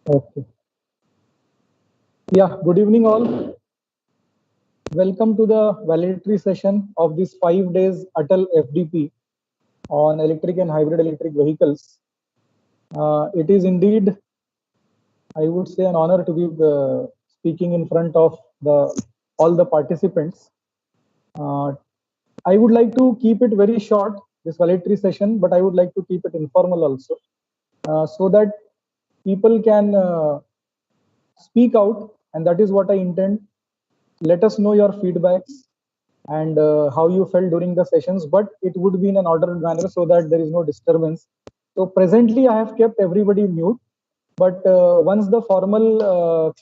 Okay. Yeah, good evening all. Welcome to the valedictory session of this 5 days ATAL FDP on electric and hybrid electric vehicles. It is indeed, I would say, an honor to be speaking in front of all the participants. I would like to keep it very short, this valedictory session, but I would like to keep it informal also, so that people can speak out, and that is what I intend. Let us know your feedbacks and how you felt during the sessions, but it would be in an ordered manner so that there is no disturbance. So presently I have kept everybody mute, but once the formal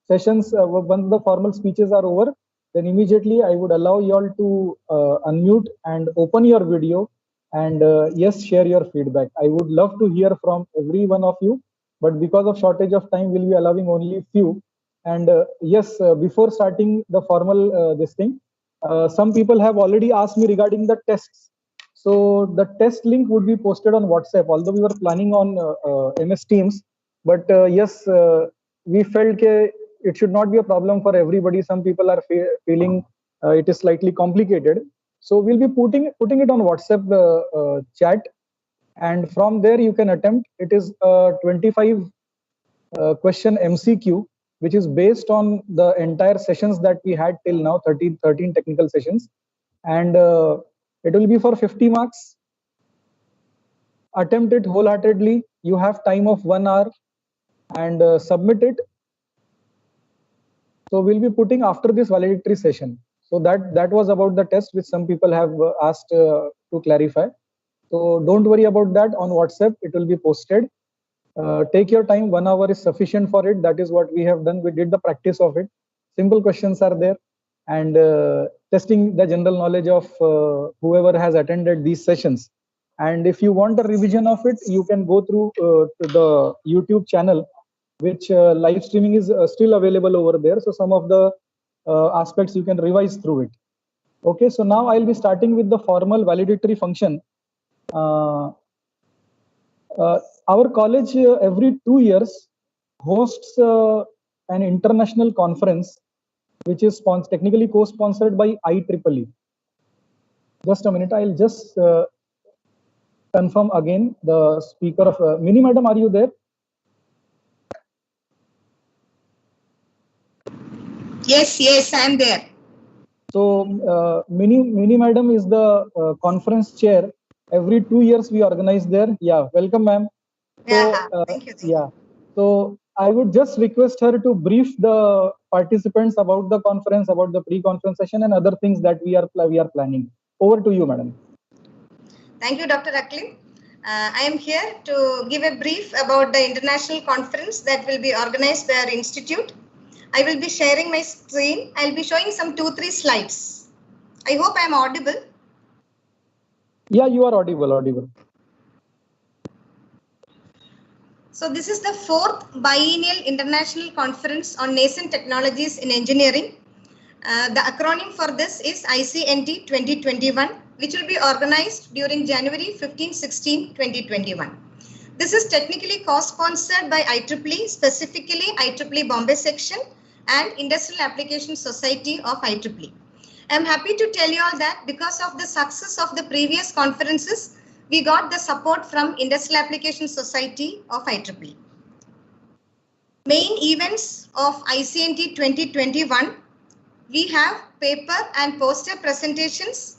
once the formal speeches are over, then immediately I would allow you all to unmute and open your video and yes, share your feedback. I would love to hear from every one of you, but because of shortage of time, we'll be allowing only few. And yes, before starting the formal this thing, some people have already asked me regarding the tests. So the test link would be posted on WhatsApp, although we were planning on MS Teams. But yes, we felt it should not be a problem for everybody. Some people are feeling it is slightly complicated. So we'll be putting it on WhatsApp chat, and from there you can attempt. It is a 25 question MCQ, which is based on the entire sessions that we had till now, 13 technical sessions, and it will be for 50 marks. Attempt it wholeheartedly. You have time of 1 hour and submit it. So we'll be putting after this valedictory session. So that was about the test, which some people have asked to clarify. So don't worry about that. On WhatsApp, it will be posted. Take your time. 1 hour is sufficient for it. That is what we have done. We did the practice of it. Simple questions are there, and testing the general knowledge of whoever has attended these sessions. And if you want a revision of it, you can go through to the YouTube channel, which live streaming is still available over there. So some of the aspects you can revise through it. Okay, so now I'll be starting with the formal valedictory function. Our college every 2 years hosts an international conference, which is technically co-sponsored by IEEE. Just a minute, I'll just confirm again the speaker of Mini Madam. Are you there? Yes, I'm there. So Mini Madam is the conference chair. Every 2 years we organize there. Yeah, welcome, ma'am. So, thank you. yeah. So I would just request her to brief the participants about the conference, about the pre-conference session, and other things that we are planning. Over to you, madam. Thank you, Dr. Aqleem. I am here to give a brief about the international conference that will be organized by our institute. I will be sharing my screen. I'll be showing some 2-3 slides. I hope I am audible. Yeah, you are audible. So this is the 4th biennial international conference on nascent technologies in engineering. The acronym for this is ICNT 2021, which will be organized during January 15-16, 2021. This is technically co-sponsored by IEEE, specifically IEEE Bombay section and Industrial Application Society of IEEE. I'm happy to tell you all that because of the success of the previous conferences, we got the support from Industrial Application Society of IEEE. Main events of ICNT 2021. We have paper and poster presentations.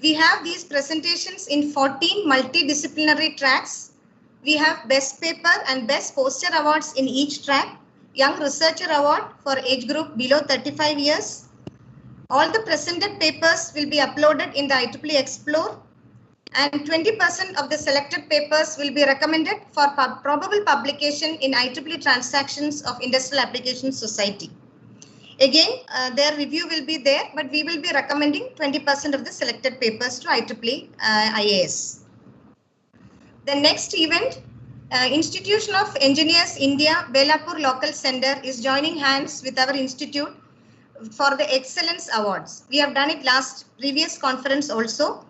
We have these presentations in 14 multidisciplinary tracks. We have best paper and best poster awards in each track. Young Researcher Award for age group below 35 years. All the presented papers will be uploaded in the IEEE Explore, and 20% of the selected papers will be recommended for probable publication in IEEE Transactions of Industrial Application Society. Again, their review will be there, but we will be recommending 20% of the selected papers to IEEE IAS. The next event, Institution of Engineers India, Belapur Local Center is joining hands with our institute for the Excellence Awards. We have done it previous conference also.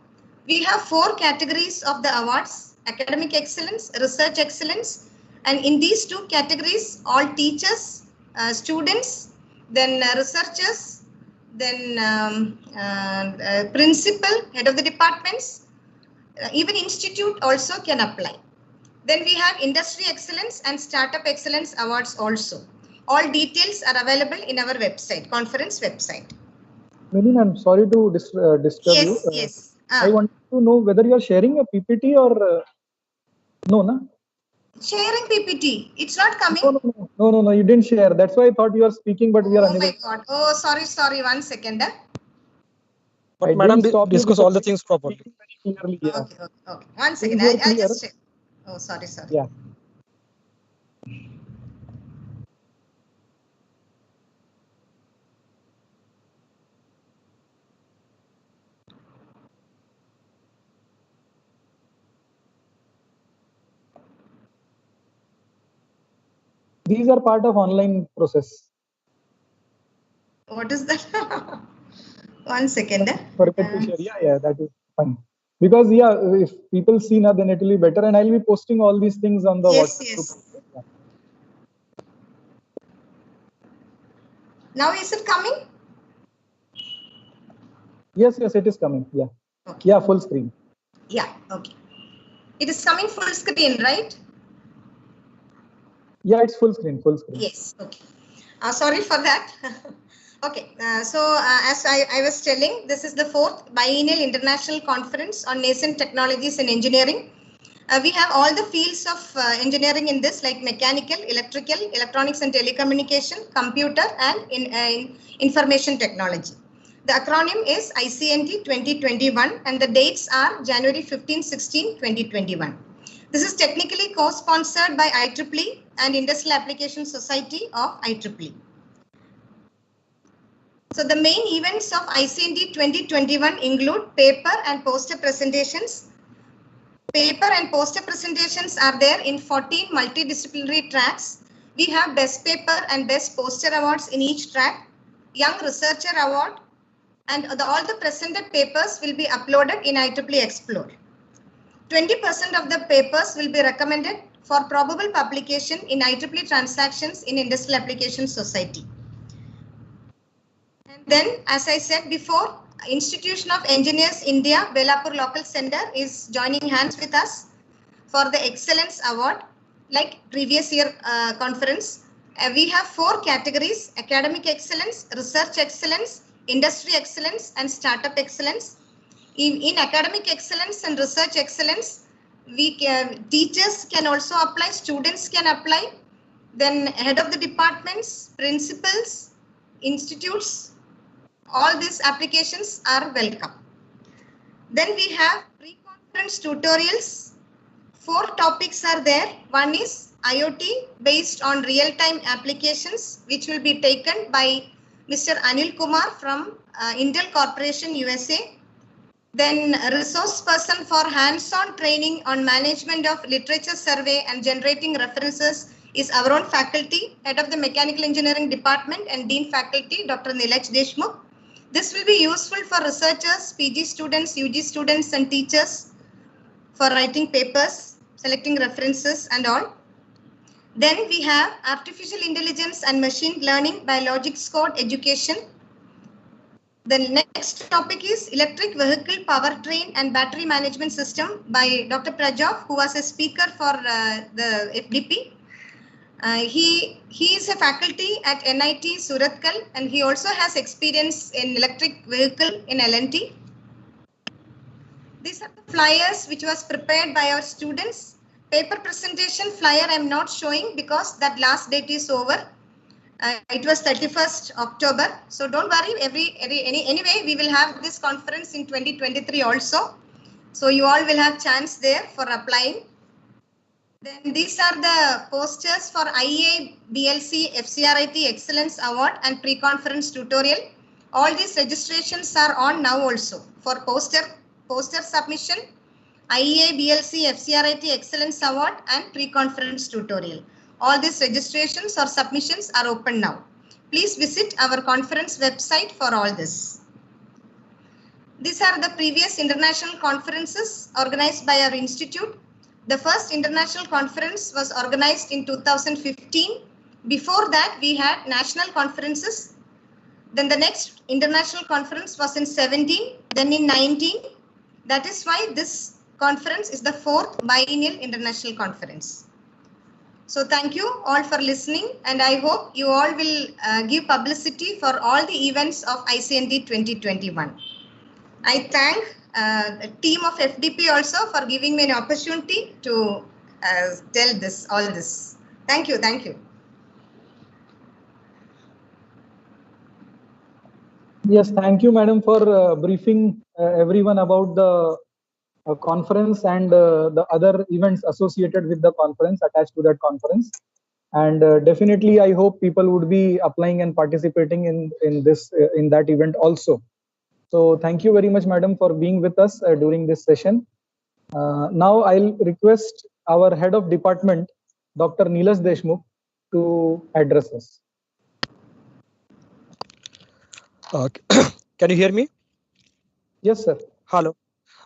We have 4 categories of the awards: Academic Excellence, Research Excellence, And in these two categories, all teachers, students, then researchers, then principal, head of the departments, even institute also can apply. Then we have Industry Excellence and Startup Excellence Awards also. All details are available in our website, conference website. Menin, I'm sorry to disturb you. Yes. I want to know whether you are sharing a PPT or no, na? Sharing PPT. It's not coming. No. You didn't share. That's why I thought you are speaking, but we are unable. Oh my God. Oh, sorry. 1 second. But madam, discuss all the things properly. Very clearly, yeah. Okay. 1 second. I just check. Oh, sorry. Yeah. These are part of online process. What is that? 1 second. Forget to share. Yeah, that is fine. Because if people see now, then it will be better, and I'll be posting all these things on the WhatsApp group. Yeah. Now is it coming? Yes, it is coming. Yeah. Okay. Yeah, full screen. Yeah, okay. It is coming full screen, right? Yeah, it's full screen. Yes, okay. Sorry for that. Okay, as I was telling, this is the 4th Biennial International Conference on Nascent Technologies in Engineering. We have all the fields of engineering in this, like mechanical, electrical, electronics and telecommunication, computer, and in information technology. The acronym is ICNT 2021, and the dates are January 15-16, 2021. This is technically co-sponsored by IEEE and Industrial Application Society of IEEE. So the main events of ICNT 2021 include paper and poster presentations. Paper and poster presentations are there in 14 multidisciplinary tracks. We have Best Paper and Best Poster awards in each track, Young Researcher Award, and all the presented papers will be uploaded in IEEE Explore. 20% of the papers will be recommended for probable publication in IEEE Transactions in Industrial Application Society. And then, as I said before, Institution of Engineers India, Belapur Local Center is joining hands with us for the Excellence Award, like previous year conference. We have 4 categories: Academic Excellence, Research Excellence, Industry Excellence, and Startup Excellence. In Academic Excellence and Research Excellence, teachers can also apply, students can apply, then head of the departments, principals, institutes, all these applications are welcome. Then we have pre-conference tutorials. 4 topics are there. One is IoT based on real-time applications, which will be taken by Mr. Anil Kumar from Intel Corporation, USA. Then a resource person for hands-on training on management of literature survey and generating references is our own faculty, head of the Mechanical Engineering Department and Dean Faculty, Dr. Nilaj Deshmukh. This will be useful for researchers, PG students, UG students and teachers for writing papers, selecting references and all. Then we have Artificial Intelligence and Machine Learning by Logics Code Education. The next topic is Electric Vehicle Powertrain and Battery Management System by Dr. Prajov, who was a speaker for the FDP. He is a faculty at NIT Surathkal, and he also has experience in electric vehicle in L&T. These are the flyers which was prepared by our students. Paper presentation flyer I am not showing because that last date is over. It was 31st October. So don't worry, anyway, we will have this conference in 2023 also. So you all will have chance there for applying. Then these are the posters for IEA BLC FCRIT Excellence Award and pre-conference tutorial. All these registrations are on now also for poster submission, IEA BLC FCRIT Excellence Award and pre-conference tutorial. All these registrations or submissions are open now. Please visit our conference website for all this. These are the previous international conferences organized by our institute. The first international conference was organized in 2015. Before that, we had national conferences. Then the next international conference was in 17, then in 19. That is why this conference is the fourth biennial international conference. So thank you all for listening, and I hope you all will give publicity for all the events of ICNT 2021. I thank the team of FDP also for giving me an opportunity to tell all this. Thank you, thank you. Yes, thank you, madam, for briefing everyone about the conference and the other events associated with the conference, attached to that conference. And definitely, I hope people would be applying and participating in that event also. So thank you very much, madam, for being with us during this session. Now I'll request our head of department, Dr. Neelas Deshmukh, to address us. Can you hear me? Yes, sir. Hello.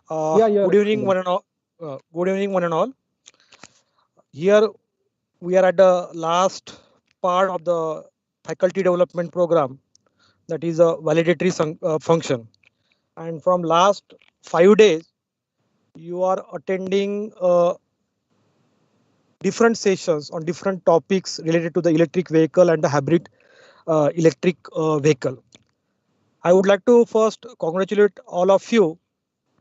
Yeah. Good evening, one and all. Good evening, one and all. Here we are at the last part of the faculty development program, that is a valedictory function. And from last 5 days, you are attending different sessions on different topics related to the electric vehicle and the hybrid electric vehicle. I would like to first congratulate all of you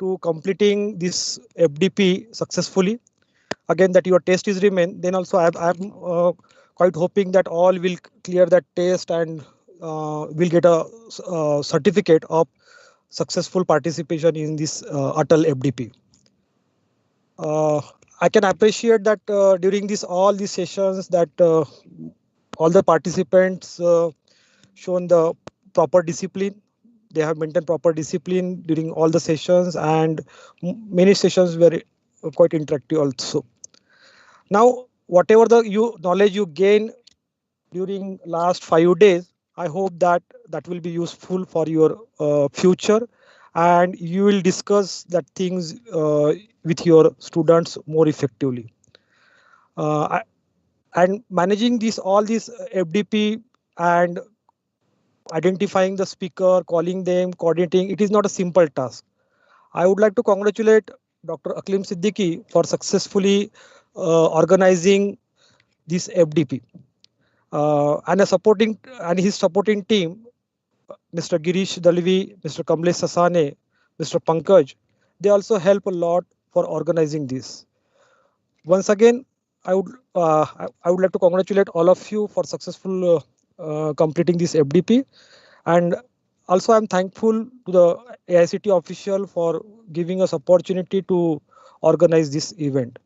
to completing this FDP successfully. Again, that your test is remain. Then also I'm quite hoping that all will clear that test and will get a certificate of successful participation in this ATAL FDP. I can appreciate that during all these sessions that all the participants shown the proper discipline. They have maintained proper discipline during all the sessions, and many sessions were quite interactive also. Now, whatever the knowledge you gain during last 5 days, I hope that will be useful for your future, and you will discuss that things with your students more effectively. And managing all these FDP and identifying the speaker, calling them, coordinating, it is not a simple task. I would like to congratulate Dr. Aqleem Siddiqui for successfully organizing this FDP. And his supporting team, Mr. Girish Dalvi, Mr. Kamlesh Sasane, Mr. Pankaj, they also help a lot for organizing this. Once again, I would like to congratulate all of you for successful completing this FDP, and also I'm thankful to the AICT official for giving us opportunity to organize this event.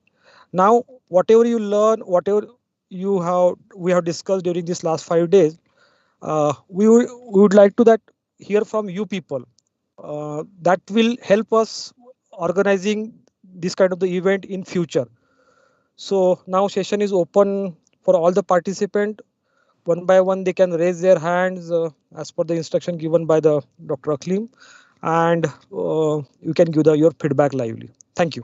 Now, whatever you learn, whatever we have discussed during this last 5 days, we would like to hear from you people. That will help us organizing this kind of the event in future. So now session is open for all the participants. One by one, they can raise their hands as per the instruction given by the Dr. Aqleem, and you can give your feedback lively. Thank you.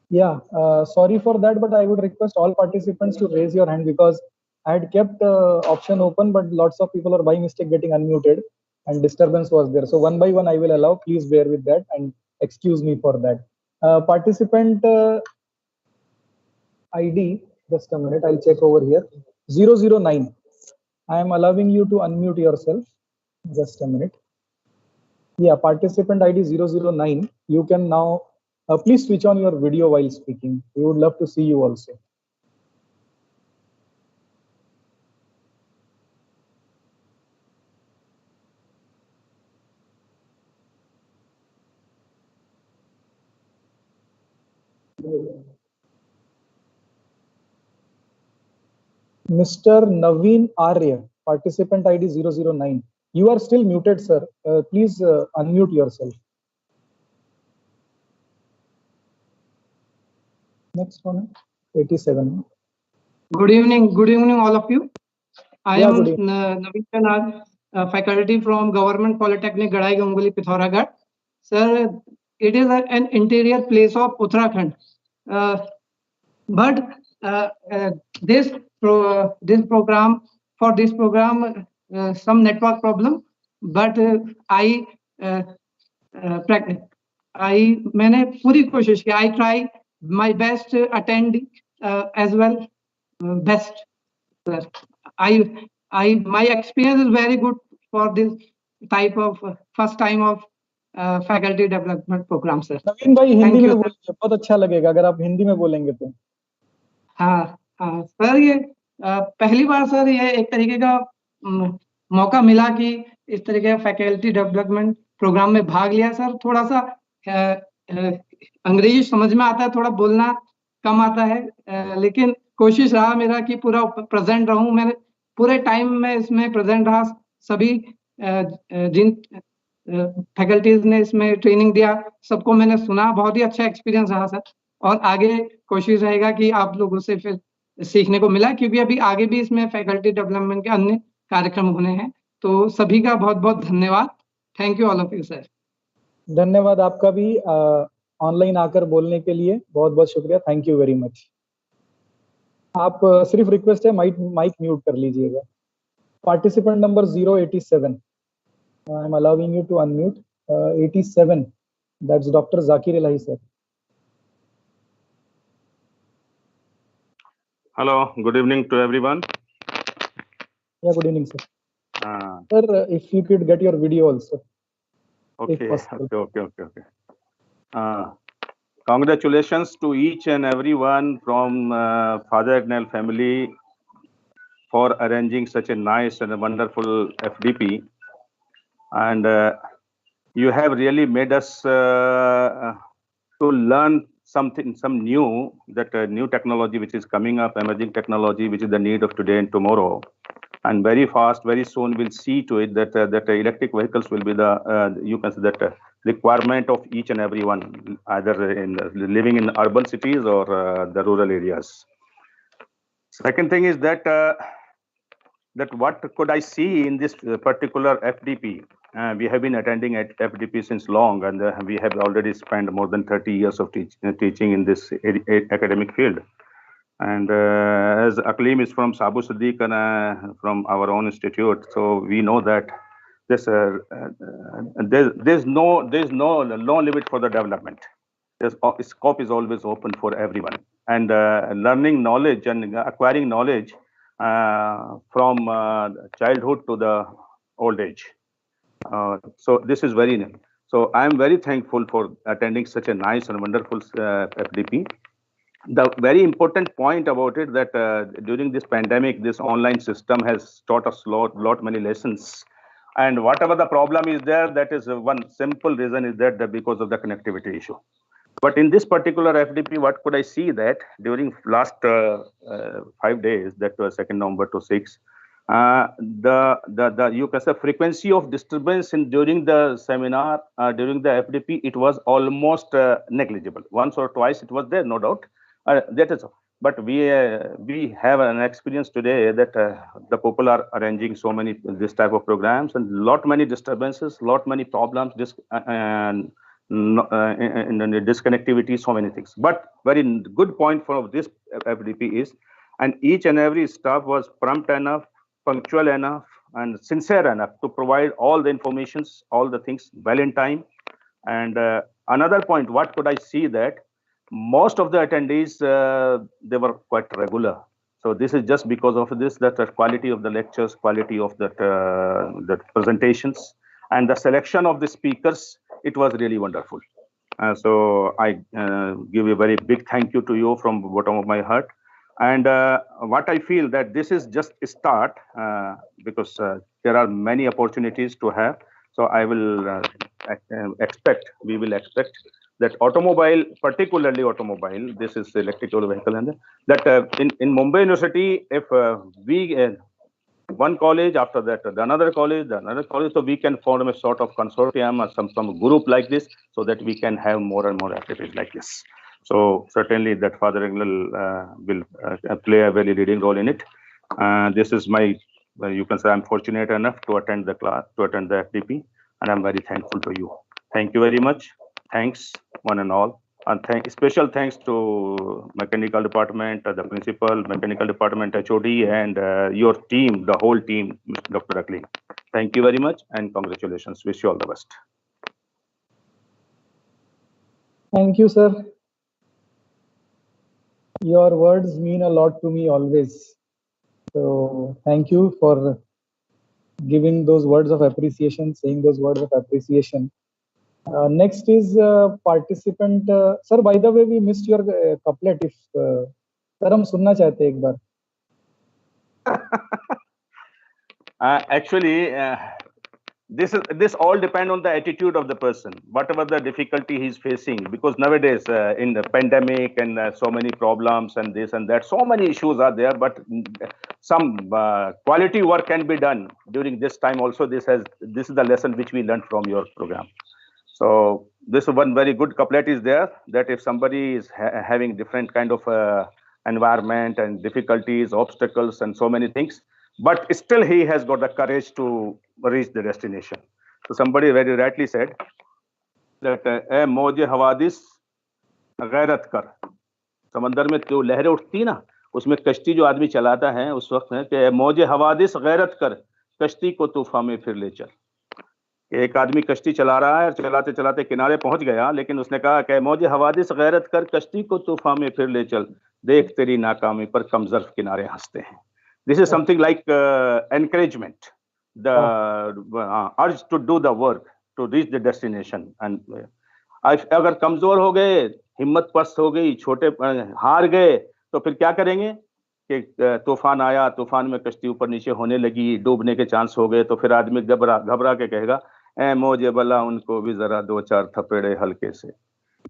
Yeah, sorry for that, but I would request all participants to raise your hand, because I had kept option open, but lots of people are by mistake getting unmuted and disturbance was there. So one by one I will allow, please bear with that and excuse me for that. Participant ID, just a minute, I'll check over here, 009. I am allowing you to unmute yourself. Just a minute. Yeah, participant ID 009. You can now please switch on your video while speaking. We would love to see you also. Mr. Naveen Arya, participant ID 009. You are still muted, sir. Please unmute yourself. Next one, 87. Good evening, all of you. I am Naveen Arya, faculty from Government Polytechnic, Gadai Ganguli, Pithoragarh. Sir, it is an interior place of Uttarakhand. But this program, some network problem, but मैंने पूरी कोशिश की. I try my best to attend as well, best. Sir, my experience is very good for this type of first time of faculty development program, sir. नवीन भाई हिंदी में बोलिए, बहुत अच्छा लगेगा अगर आप हिंदी में बोलेंगे तो. हाँ सर, ये पहली बार सर ये एक तरीके का मौका मिला कि इस तरीके का फैकल्टी डेवलपमेंट प्रोग्राम में भाग लिया सर. थोड़ा सा अंग्रेजी समझ में आता है, थोड़ा बोलना कम आता है, लेकिन कोशिश रहा मेरा कि पूरा प्रेजेंट रहूं. मैंने पूरे टाइम में इसमें प्रेजेंट रहा. सभी जिन फैकल्टीज ने इसमें ट्रेनिंग दिया सबको मैंने सुना. बहुत ही अच्छा एक्सपीरियंस रहा सर. और आगे कोशिश रहेगा कि आप लोगों से फिर सीखने को मिला, क्योंकि अभी आगे भी इसमें फैकल्टी डेवलपमेंट के अन्य कार्यक्रम होने हैं. तो सभी का बहुत बहुत धन्यवाद. Thank you all of you sir. धन्यवाद आपका भी ऑनलाइन आकर बोलने के लिए. बहुत बहुत शुक्रिया. Thank you very much. आप सिर्फ रिक्वेस्ट है माइक म्यूट कर लीजिएगा. Participant number 087. I am allowing you to unmute. 87, that's doctor Zakir Ilahi sir. Hello, good evening to everyone. Yeah, good evening, sir. Sir, if you could get your video also. Okay. Congratulations to each and everyone from Father Agnel family for arranging such a nice and a wonderful FDP. And you have really made us to learn some new, that new technology which is coming up, emerging technology which is the need of today and tomorrow, and very fast, very soon we'll see to it that that electric vehicles will be the you can say that requirement of each and everyone, either in living in urban cities or the rural areas. Second thing is that that what could I see in this particular FDP? We have been attending at FDP since long, and we have already spent more than 30 years of teaching in this academic field. And as Aqleem is from Sabu Siddiq and from our own institute, so we know that this there's no limit for the development. Scope is always open for everyone, and learning knowledge and acquiring knowledge from childhood to the old age. So this is very nice. So I am very thankful for attending such a nice and wonderful FDP. The very important point about it that during this pandemic, this online system has taught us many lessons. And whatever the problem is there, that is one simple reason is that because of the connectivity issue. But in this particular FDP, what could I see that during last 5 days, that was 2nd November to 6th, the you can say frequency of disturbance during the seminar, during the FDP, it was almost negligible. Once or twice it was there, no doubt. That is, but we have an experience today that the people are arranging so many this type of programs, and many disturbances, many problems, disconnectivity, so many things. But very good point for this FDP is, and each and every staff was prompt enough, punctual enough, and sincere enough to provide all the informations, all the things well in time. And another point, what could I see that most of the attendees, they were quite regular. So this is just because of this, that the quality of the lectures, quality of the presentations, and the selection of the speakers, it was really wonderful. So I give a very big thank you to you from the bottom of my heart. And what I feel that this is just a start, because there are many opportunities to have. So I will we will expect that automobile, particularly automobile, this is electrical vehicle, and that in Mumbai University, if we one college, after that another college, so we can form a sort of consortium or some group like this, so that we can have more and more activities like this. So certainly that Father Agnel will play a very leading role in it. This is my you can say I'm fortunate enough to attend the class, to attend the FDP, and I'm very thankful to you. Thank you very much. Thanks, one and all. And special thanks to mechanical department, the principal, mechanical department, HOD, and your team, the whole team, Dr. Aqleem. Thank you very much, and congratulations. Wish you all the best. Thank you, sir. Your words mean a lot to me always. So thank you for giving those words of appreciation, saying those words of appreciation. Next is participant. Sir, by the way, we missed your couplet. If sir, हम सुनना चाहते हैं एक बार. Actually, this all depend on the attitude of the person, whatever the difficulty he's facing, because nowadays in the pandemic and so many problems and this and that, so many issues are there, but some quality work can be done during this time also. This is the lesson which we learned from your program. So this one very good couplet is there, that if somebody is having different kind of environment and difficulties, obstacles and so many things, but still he has got the courage to reach the destination. So somebody very rightly said that ए मौजे हवादिस गैरत कर, समंदर में जो लहरें उठती ना, उसमें कश्ती जो आदमी चलाता है उस वक्त है कि मौजे हवादिस गैरत कर, कश्ती को तूफान में फिर ले चल. एक आदमी कश्ती चला रहा है, चलाते चलाते किनारे पहुंच गया, लेकिन उसने कहा कि मौजे हवादिस गैरत कर, कश्ती को तूफान में फिर ले चल, देख तेरी नाकामी पर कमजर्फ किनारे हंसते हैं. This is something like encouragement, the urge to do the work, to reach the destination. And अगर कमजोर हो गए, हिम्मत पस्त हो गई, छोटे हार गए, तो फिर क्या करेंगे कि तूफान आया, तूफान में कश्ती ऊपर नीचे होने लगी, डूबने के चांस हो गए, तो फिर आदमी घबरा के कहेगा ए मौजे बला उनको भी जरा दो चार थपेड़े हल्के से,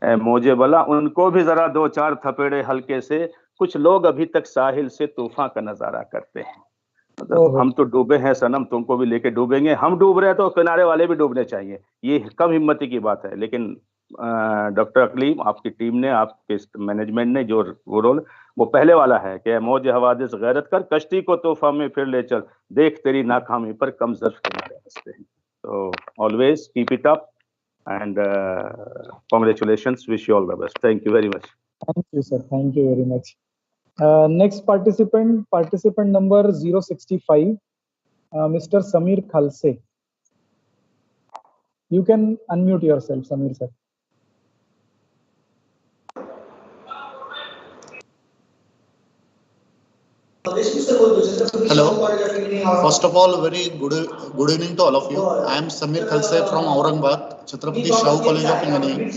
ए मौजे बला उनको भी जरा दो चार थपेड़े हल्के से, कुछ लोग अभी तक साहिल से तूफान का नजारा करते हैं. मतलब हम तो डूबे हैं सनम, तुमको भी लेके डूबेंगे, हम डूब रहे हैं तो किनारे वाले भी डूबने चाहिए. ये कम हिम्मती की बात है, लेकिन डॉक्टर अकलीम, आपकी टीम ने, आपके मैनेजमेंट ने जो वो रोल, वो पहले वाला है कि मौज हवादिस गैरत कर, कश्ती को तूफान में फिर ले चल, देख तेरी नाकामी पर कम ज़र्फ किनारे हंसते हैं. So always keep it up and congratulations. Wish you all the best. Thank you very much. Thank you, sir. Thank you very much. Next participant number 065, Mr. Samir Khalse. You can unmute yourself, Samir sir. Hello. First of all, very good evening to all of you. I am Samir Khalse from Aurangabad, Chhatrapati Shahu College of Engineering.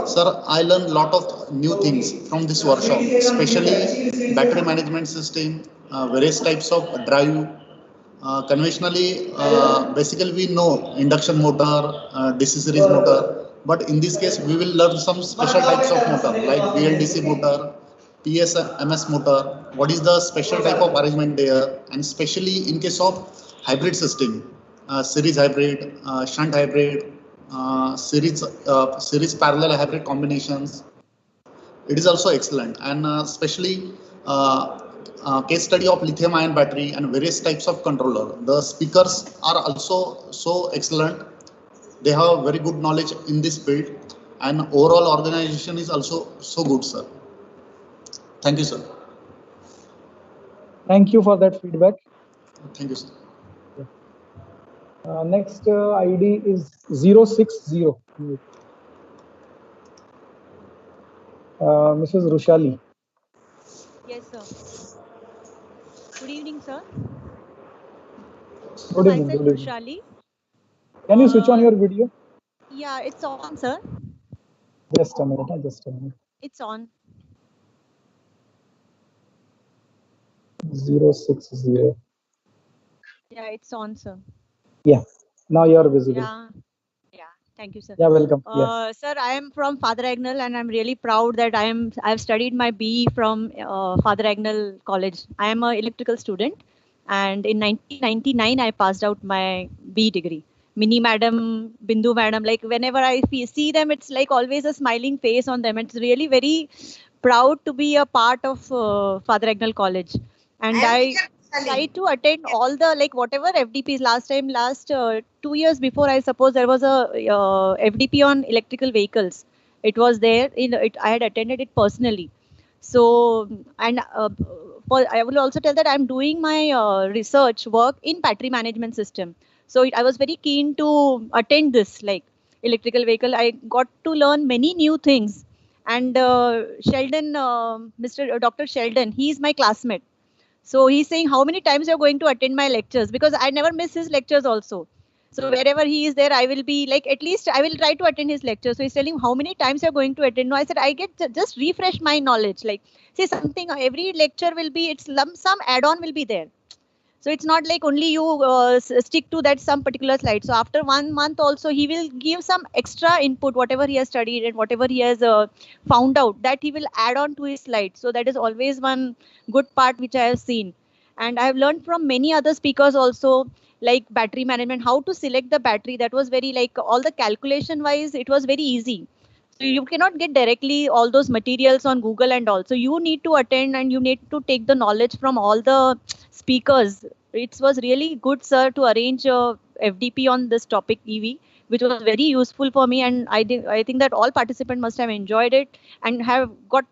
Sir, I learned a lot of new things from this workshop, especially battery management system, various types of drive. Conventionally, basically we know induction motor, DC series motor, but in this case we will learn some special types of motor like BLDC motor, PSMS motor, what is the special type of arrangement there, and especially in case of hybrid system, series hybrid, shunt hybrid, series parallel hybrid combinations. It is also excellent, and especially case study of lithium ion battery and various types of controller. The speakers are also so excellent. They have very good knowledge in this field, and overall organization is also so good, sir. Thank you, sir. Thank you for that feedback. Thank you, sir. Next ID is 060. Mrs. Rushali. Yes, sir. Good evening, sir. Good evening. Myself, Good evening. Rushali. Can you switch on your video? Yeah, it's on, sir. Just a minute. Just a minute. It's on. 060. Yeah, it's on, sir. Yeah. Now you are visible. Yeah. Thank you, sir. Yeah, welcome. Sir, I am from Father Agnel, and I'm really proud that I've studied my BE from Father Agnel College. I am an electrical student, and in 1999 I passed out my BE degree. Mini madam, Bindu madam, like whenever I see them, it's like always a smiling face on them. It's really very proud to be a part of Father Agnel College. And try to attend all the whatever FDPs last 2 years before, I suppose there was a FDP on electrical vehicles. It was there in it. I had attended it personally. So, and I will also tell that I'm doing my research work in battery management system. So I was very keen to attend this electrical vehicle. I got to learn many new things. And Sheldon, Dr. Sheldon, he is my classmate. So he's saying, how many times you're going to attend my lectures? Because I never miss his lectures also. So wherever he is there, I will be at least I will try to attend his lecture. So he's telling how many times you're going to attend. No, I said, I get just refresh my knowledge. Say something, every lecture will be, some add-on will be there. So it's not like only you stick to that some particular slide. So after 1 month also, he will give some extra input, whatever he has studied and whatever he has found out, that he will add on to his slide. So that is always one good part which I have seen. And I have learned from many other speakers also, like battery management, how to select the battery. That was very all the calculation wise, it was very easy. So you cannot get directly all those materials on Google and all. So you need to attend and you need to take the knowledge from all the speakers. It was really good, sir, to arrange a FDP on this topic EV, which was very useful for me. And I think that all participants must have enjoyed it and have got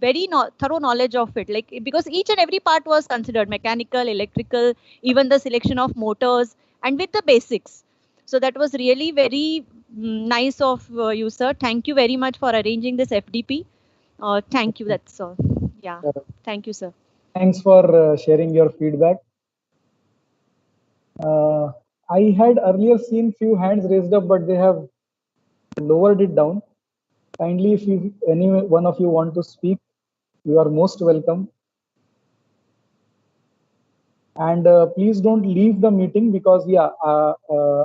very thorough knowledge of it. Because each and every part was considered, mechanical, electrical, even the selection of motors, and with the basics. So that was really very nice of you, sir. Thank you very much for arranging this FDP. Thank you. That's all. Yeah. Thank you, sir. Thanks for sharing your feedback. I had earlier seen few hands raised up, but they have lowered it down. Kindly, if any one of you want to speak, you are most welcome. And please don't leave the meeting because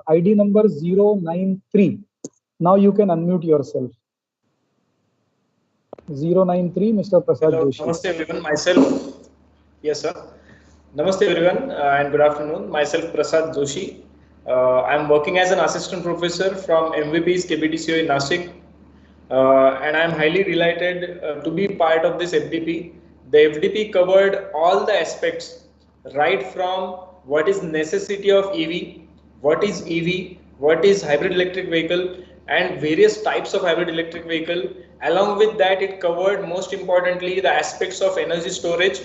ID number 093. Now you can unmute yourself. 093, Mr. Prasad Hello, Joshi. namaste everyone. Myself, yes sir. Namaste everyone and good afternoon. Myself Prasad Joshi. I'm working as an assistant professor from MVP's KBTCO in Nashik. And I'm highly delighted to be part of this FDP. The FDP covered all the aspects, right from what is necessity of EV, what is EV, what is hybrid electric vehicle, and various types of hybrid electric vehicle. Along with that, it covered most importantly the aspects of energy storage,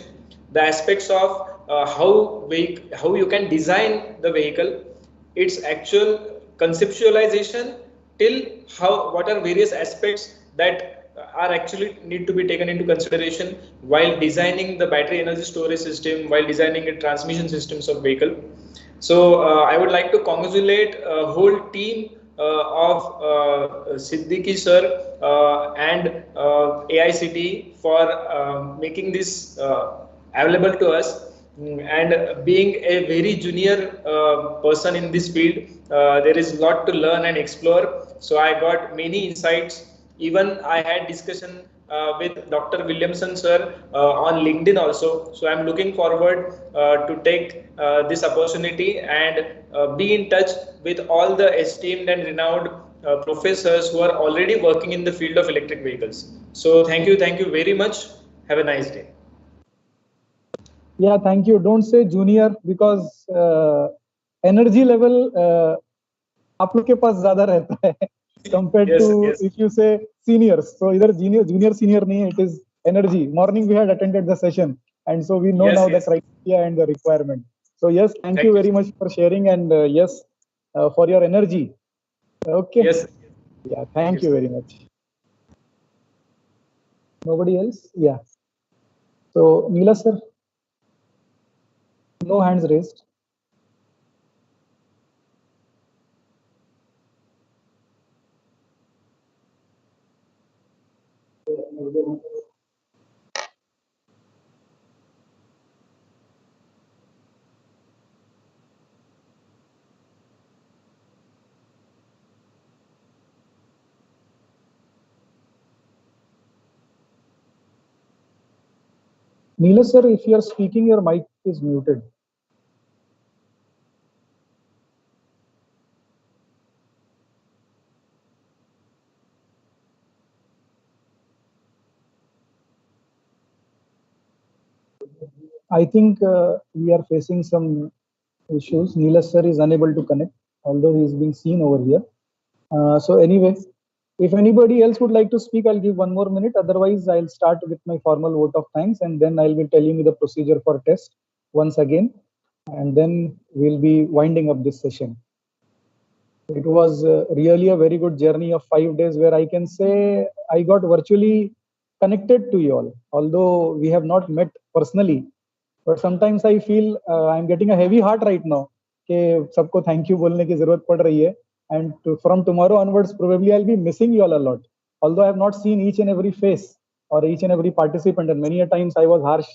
the aspects of how you can design the vehicle, its actual conceptualization, till what are various aspects that are actually need to be taken into consideration while designing the battery energy storage system, while designing the transmission systems of vehicle. So I would like to congratulate a whole team of Siddiqui sir and AICT for making this available to us. And being a very junior person in this field, there is a lot to learn and explore. So I got many insights. Even I had discussion with Dr. Williamson sir on LinkedIn also. So I'm looking forward to take this opportunity and be in touch with all the esteemed and renowned professors who are already working in the field of electric vehicles. So thank you very much. Have a nice day. Yeah, thank you. Don't say junior because energy level आप लोग के पास ज्यादा रहता है compared to if you say seniors. So either junior senior नहीं है, it is energy. Morning we had attended the session and so we know now the criteria and the requirement. So yes, thank you very much for sharing and yes, for your energy. Okay. Yes. Yeah, thank you very much. Nobody else? Yeah. So Neela sir, no hands raised. Neela sir, if you are speaking, your mic is muted. I think we are facing some issues. Neelas sir is unable to connect, although he is being seen over here. So anyway, if anybody else would like to speak, I'll give one more minute. Otherwise, I'll start with my formal vote of thanks, and then I'll be telling you the procedure for test once again, and then we'll be winding up this session. It was really a very good journey of 5 days where I can say I got virtually connected to you all, although we have not met personally. But sometimes I feel I'm getting a heavy heart right now कि सबको thank you बोलने की जरूरत पड़ रही है. And from tomorrow onwards, probably I'll be missing you all a lot. Although I have not seen each and every face or each and every participant, and many a times I was harsh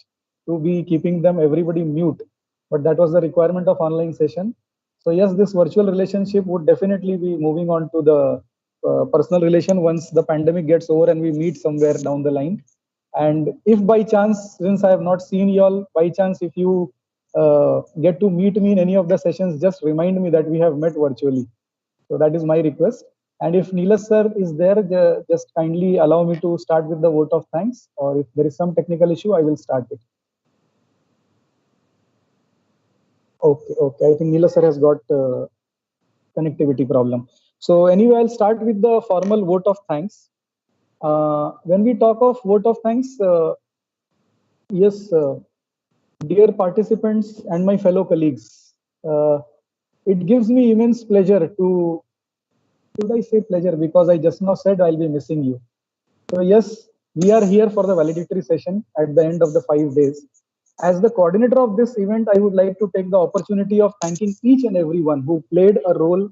to be keeping them everybody mute. But that was the requirement of online session. So yes, this virtual relationship would definitely be moving on to the personal relation once the pandemic gets over and we meet somewhere down the line. And if by chance, since I have not seen you all, by chance, if you get to meet me in any of the sessions, just remind me that we have met virtually. So that is my request. And if Neelas sir is there, just kindly allow me to start with the vote of thanks. Or if there is some technical issue, I will start it. Okay. I think Neelas sir has got connectivity problem. So anyway, I'll start with the formal vote of thanks. When we talk of vote of thanks, yes, dear participants and my fellow colleagues, it gives me immense pleasure to, should I say pleasure, because I just now said I'll be missing you. So yes, we are here for the valedictory session at the end of the 5 days. As the coordinator of this event, I would like to take the opportunity of thanking each and everyone who played a role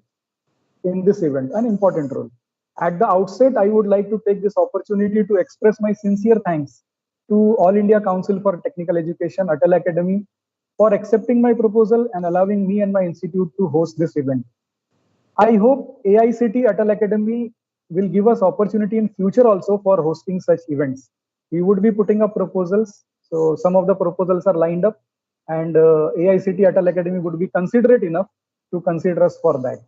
in this event, an important role. At the outset, I would like to take this opportunity to express my sincere thanks to All India Council for Technical Education, ATAL Academy, for accepting my proposal and allowing me and my institute to host this event. I hope AICT ATAL Academy will give us opportunity in future also for hosting such events. We would be putting up proposals. So some of the proposals are lined up, and AICT ATAL Academy would be considerate enough to consider us for that.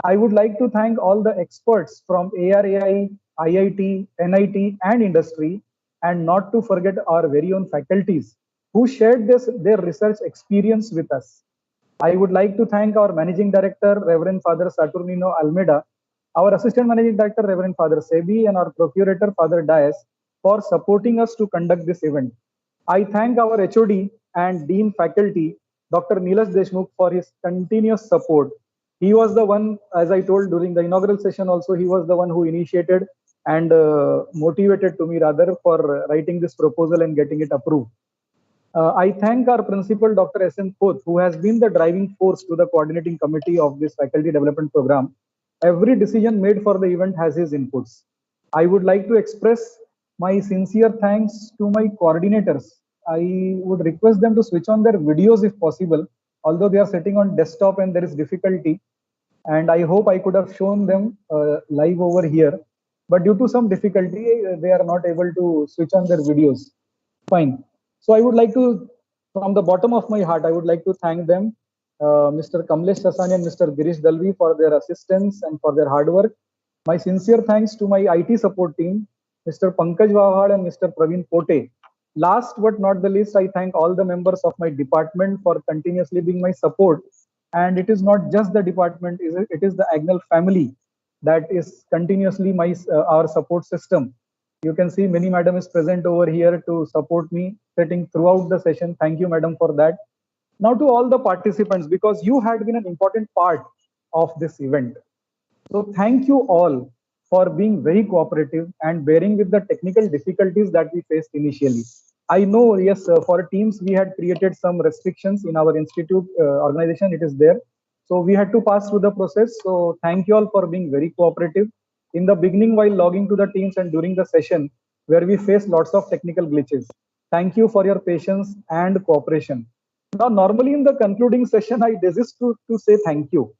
I would like to thank all the experts from ARAI, IIT, NIT, and industry, and not to forget our very own faculties who shared their research experience with us. I would like to thank our Managing Director, Reverend Father Saturnino Almeida, our Assistant Managing Director, Reverend Father Sebi, and our Procurator, Father Dias, for supporting us to conduct this event. I thank our HOD and Dean Faculty, Dr. Neelas Deshmukh, for his continuous support. He was the one, as I told during the inaugural session also, he was the one who initiated and motivated to me rather for writing this proposal and getting it approved. I thank our principal, Dr. S.N. Koth, who has been the driving force to the coordinating committee of this faculty development program. Every decision made for the event has his inputs. I would like to express my sincere thanks to my coordinators. I would request them to switch on their videos if possible, although they are sitting on desktop and there is difficulty. And I hope I could have shown them live over here. But due to some difficulty, they are not able to switch on their videos. Fine. So I would like to, from the bottom of my heart, I would like to thank them, Mr. Kamlesh Sasani and Mr. Girish Dalvi, for their assistance and for their hard work. My sincere thanks to my IT support team, Mr. Pankaj Vahad and Mr. Praveen Pote. Last but not the least, I thank all the members of my department for continuously being my support. And it is not just the department, it is the Agnel family that is continuously our support system. You can see Mini Madam is present over here to support me sitting throughout the session. Thank you, Madam, for that. Now to all the participants, because you had been an important part of this event. So thank you all for being very cooperative and bearing with the technical difficulties that we faced initially. I know, yes, for teams, we had created some restrictions in our institute organization. It is there. So we had to pass through the process. So thank you all for being very cooperative. In the beginning, while logging to the teams and during the session, where we faced lots of technical glitches. Thank you for your patience and cooperation. Now, normally in the concluding session, I desist to say thank you.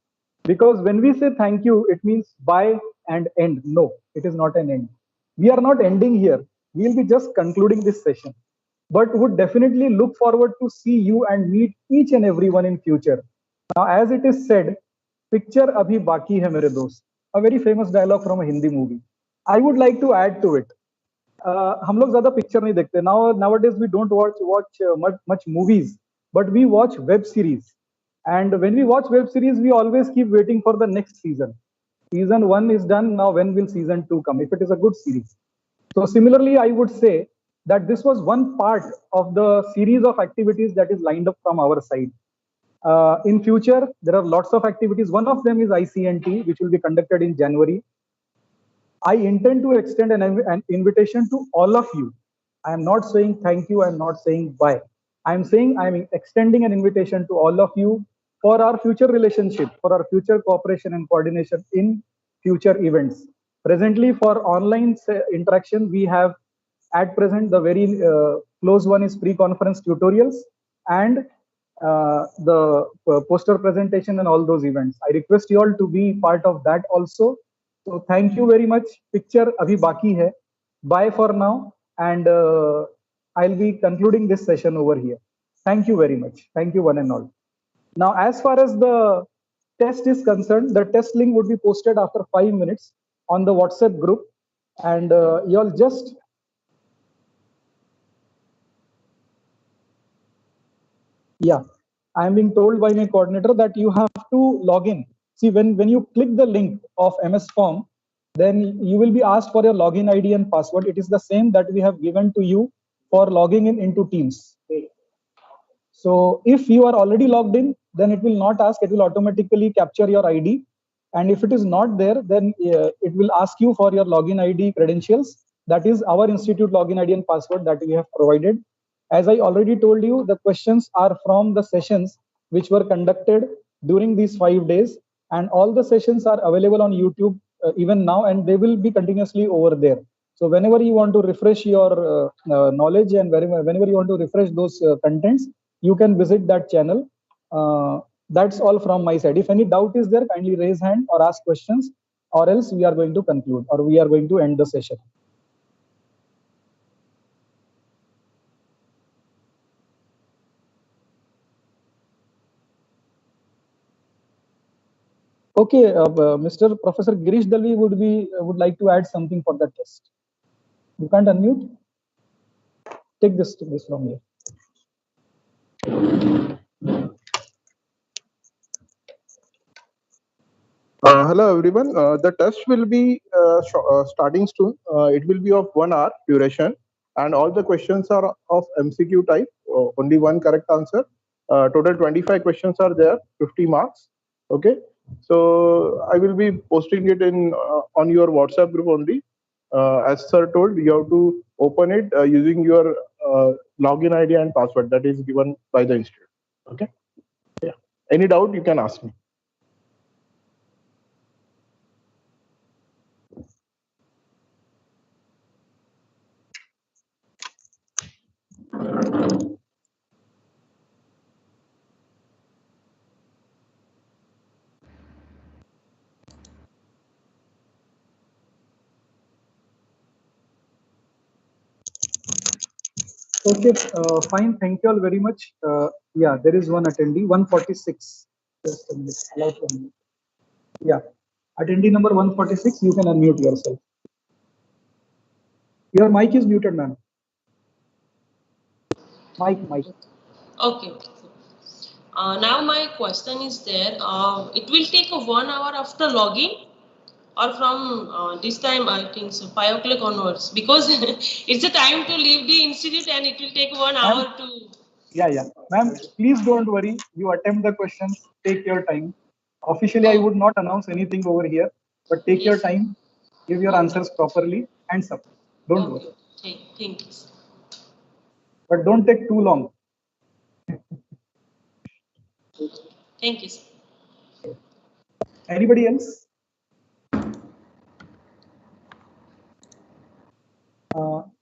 Because when we say thank you, it means bye and end. No, it is not an end. We are not ending here. We will be just concluding this session. But would definitely look forward to see you and meet each and everyone in future. Now, as it is said, picture abhi baki hai mere dost. A very famous dialogue from a Hindi movie. I would like to add to it. हम लोग ज्यादा picture नहीं देखते. Nowadays we don't watch much movies, but we watch web series. And when we watch web series, we always keep waiting for the next season. Season 1 is done. Now when will season 2 come? If it is a good series. So similarly, I would say that this was one part of the series of activities that is lined up from our side. In future, there are lots of activities. One of them is ICNT, which will be conducted in January. I intend to extend an invitation to all of you. I am not saying thank you. I am not saying bye. I am saying I am extending an invitation to all of you for our future relationship, for our future cooperation and coordination in future events. Presently, for online interaction, we have at present the very close one is pre-conference tutorials and the poster presentation and all those events. I request you all to be part of that also. So thank you very much. Picture abhi baki hai. Bye for now, and I'll be concluding this session over here. Thank you very much. Thank you one and all. Now, as far as the test is concerned, the test link would be posted after 5 minutes on the WhatsApp group, and you all just I am being told by my coordinator that you have to log in. See, when you click the link of MS Form, then you will be asked for your login ID and password. It is the same that we have given to you for logging in into Teams. So if you are already logged in, then it will not ask, it will automatically capture your ID. And if it is not there, then it will ask you for your login ID credentials. That is our institute login ID and password that we have provided. As I already told you, the questions are from the sessions which were conducted during these 5 days. And all the sessions are available on YouTube even now, and they will be continuously over there. So whenever you want to refresh your knowledge and whenever you want to refresh those contents, you can visit that channel. That's all from my side. If any doubt is there, kindly raise hand or ask questions, or else we are going to conclude or we are going to end the session. Okay, Mr. Professor Girish Dalvi would like to add something for the test. You can't unmute. Take this from here. Hello everyone. The test will be starting soon. It will be of 1 hour duration, and all the questions are of MCQ type. Only one correct answer. Total 25 questions are there, 50 marks. Okay. So I will be posting it in on your WhatsApp group only. As sir told, you have to open it using your login ID and password that is given by the institute. Okay. Yeah. Any doubt you can ask me. Okay, fine. Thank you all very much. Yeah, there is one attendee, 146. Just a minute. Allow for a minute. Yeah, attendee number 146. You can unmute yourself. Your mic is muted, ma'am. Mic. Okay. Now my question is there. It will take 1 hour after login, or from this time I think so 5 o'clock onwards, because it's the time to leave the institute and it will take 1 hour to. Yeah, ma'am. Please don't worry. You attempt the questions. Take your time. Officially, I would not announce anything over here, but take your time. Give your answers properly and submit. Don't worry. Thank you. But don't take too long. Thank you, sir. Anybody else?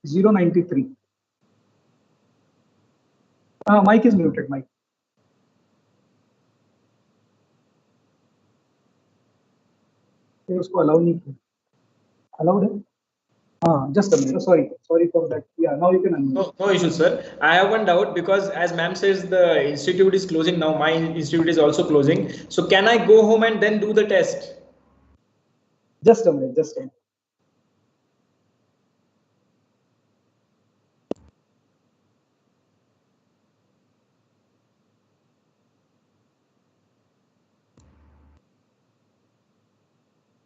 093. Mic is muted. Mic. उसको allow नहीं किया. Allowed है? Just a minute. Sorry for that. Yeah, now you can unmute. No issue, sir. I have one doubt, because as ma'am says the institute is closing now, my institute is also closing. So can I go home and then do the test? Just a minute.